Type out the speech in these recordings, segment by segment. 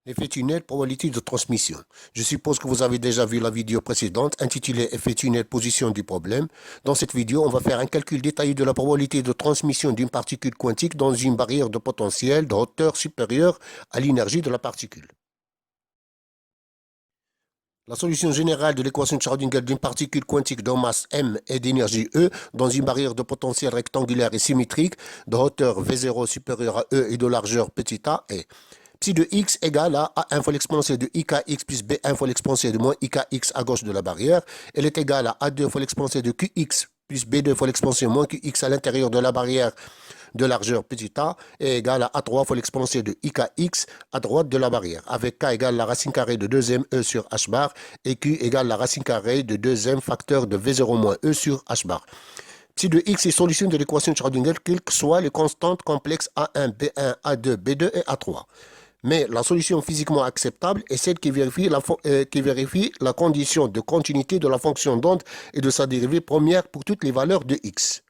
Effet tunnel, probabilité de transmission. Je suppose que vous avez déjà vu la vidéo précédente intitulée Effet tunnel, position du problème. Dans cette vidéo, on va faire un calcul détaillé de la probabilité de transmission d'une particule quantique dans une barrière de potentiel de hauteur supérieure à l'énergie de la particule. La solution générale de l'équation de Schrödinger d'une particule quantique de masse m et d'énergie E dans une barrière de potentiel rectangulaire et symétrique de hauteur V0 supérieure à E et de largeur petit a est psi de x égale à A1 fois l'exponentielle de IKX plus B1 fois l'exponentielle de moins IKX à gauche de la barrière. Elle est égale à A2 fois l'exponentielle de QX plus B2 fois l'exponentielle de moins QX à l'intérieur de la barrière de largeur petit a est égale à A3 fois l'exponentielle de IKX à droite de la barrière, avec K égale la racine carrée de 2m E sur H bar et Q égale la racine carrée de 2m facteur de V0 moins E sur H bar. Psi de x est solution de l'équation de Schrödinger, quelles que soient les constantes complexes A1, B1, A2, B2 et A3. Mais la solution physiquement acceptable est celle qui vérifie la condition de continuité de la fonction d'onde et de sa dérivée première pour toutes les valeurs de x.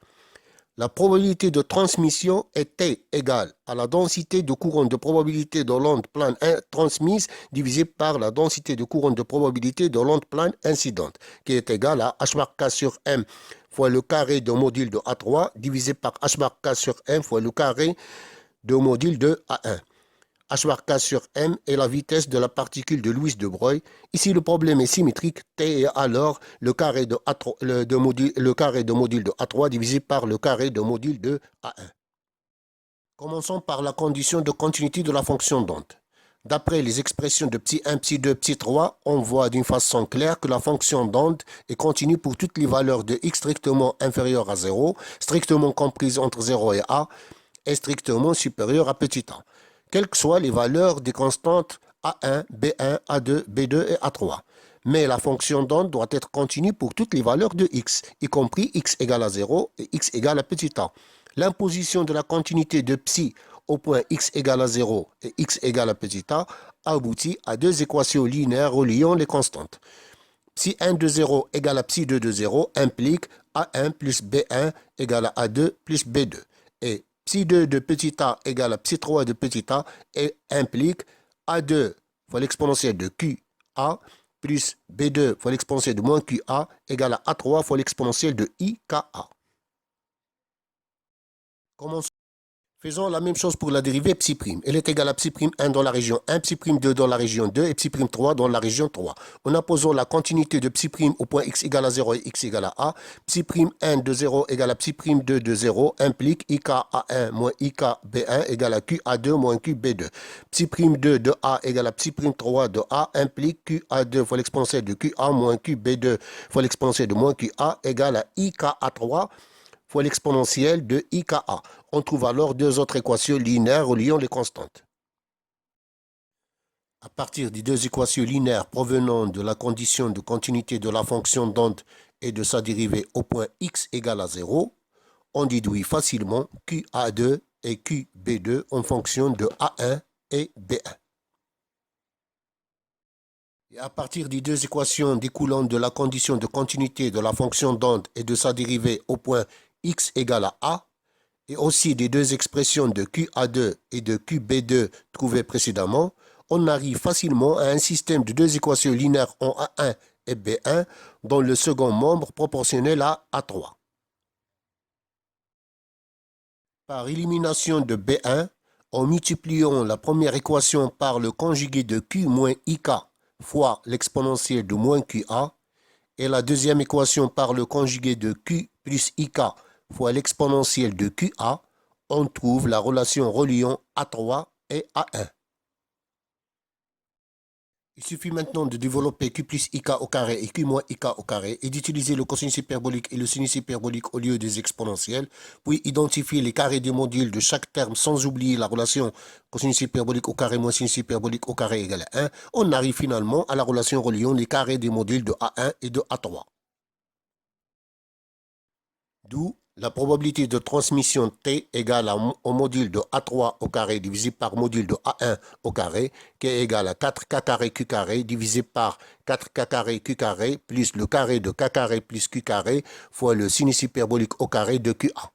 La probabilité de transmission est T égale à la densité de courant de probabilité de l'onde plane transmise divisé par la densité de courant de probabilité de l'onde plane incidente, qui est égale à h bar k sur m fois le carré de module de A3 divisé par h bar k sur m fois le carré de module de A1. H bar k sur m est la vitesse de la particule de Louis de Broglie. Ici, le problème est symétrique. T est alors le carré de module de A3 divisé par le carré de module de A1. Commençons par la condition de continuité de la fonction d'onde. D'après les expressions de psi 1, psi 2, psi 3, on voit d'une façon claire que la fonction d'onde est continue pour toutes les valeurs de x strictement inférieures à 0, strictement comprises entre 0 et a, et strictement supérieures à petit a, quelles que soient les valeurs des constantes A1, B1, A2, B2 et A3. Mais la fonction d'onde doit être continue pour toutes les valeurs de x, y compris x égale à 0 et x égale à petit a. L'imposition de la continuité de psi au point x égale à 0 et x égale à petit a aboutit à deux équations linéaires reliant les constantes. Psi 1 de 0 égale à psi 2 de 0 implique A1 plus B1 égale à A2 plus B2. Et psi 2 de petit a égale à psi 3 de petit a et implique A2 fois l'exponentielle de QA plus B2 fois l'exponentielle de moins QA égale à A3 fois l'exponentielle de IKA. Commençons. Faisons la même chose pour la dérivée psi'. Elle est égale à psi' 1 dans la région 1, psi' 2 dans la région 2 et psi' 3 dans la région 3. En apposant la continuité de psi' au point x égale à 0 et x égale à a, psi' 1 de 0 égale à psi' 2 de 0 implique IKA1 moins IKB1 égale à QA2 moins QB2. Psi' 2 de a égale à psi' 3 de a implique QA2 fois l'exponentielle de QA moins QB2 fois l'exponentielle de moins QA égale à IKA3 fois l'exponentielle de IKA. On trouve alors deux autres équations linéaires reliant les constantes. À partir des deux équations linéaires provenant de la condition de continuité de la fonction d'onde et de sa dérivée au point x égale à 0, on déduit facilement QA2 et QB2 en fonction de A1 et B1. Et à partir des deux équations découlant de la condition de continuité de la fonction d'onde et de sa dérivée au point x égale à a, et aussi des deux expressions de QA2 et de QB2 trouvées précédemment, on arrive facilement à un système de deux équations linéaires en A1 et B1 dont le second membre proportionnel à A3. Par élimination de B1, en multipliant la première équation par le conjugué de Q moins IK fois l'exponentielle de moins QA, et la deuxième équation par le conjugué de Q plus IK fois l'exponentielle de QA, on trouve la relation reliant A3 et A1. Il suffit maintenant de développer Q plus IK au carré et Q moins IK au carré et d'utiliser le cosinus hyperbolique et le sinus hyperbolique au lieu des exponentielles, puis identifier les carrés des modules de chaque terme sans oublier la relation cosinus hyperbolique au carré moins sinus hyperbolique au carré égale à 1, on arrive finalement à la relation reliant les carrés des modules de A1 et de A3. D'où la probabilité de transmission T égale au module de A3 au carré divisé par module de A1 au carré, qui est égal à 4K carré Q carré divisé par 4K carré Q carré plus le carré de K carré plus Q carré fois le sinus hyperbolique au carré de QA.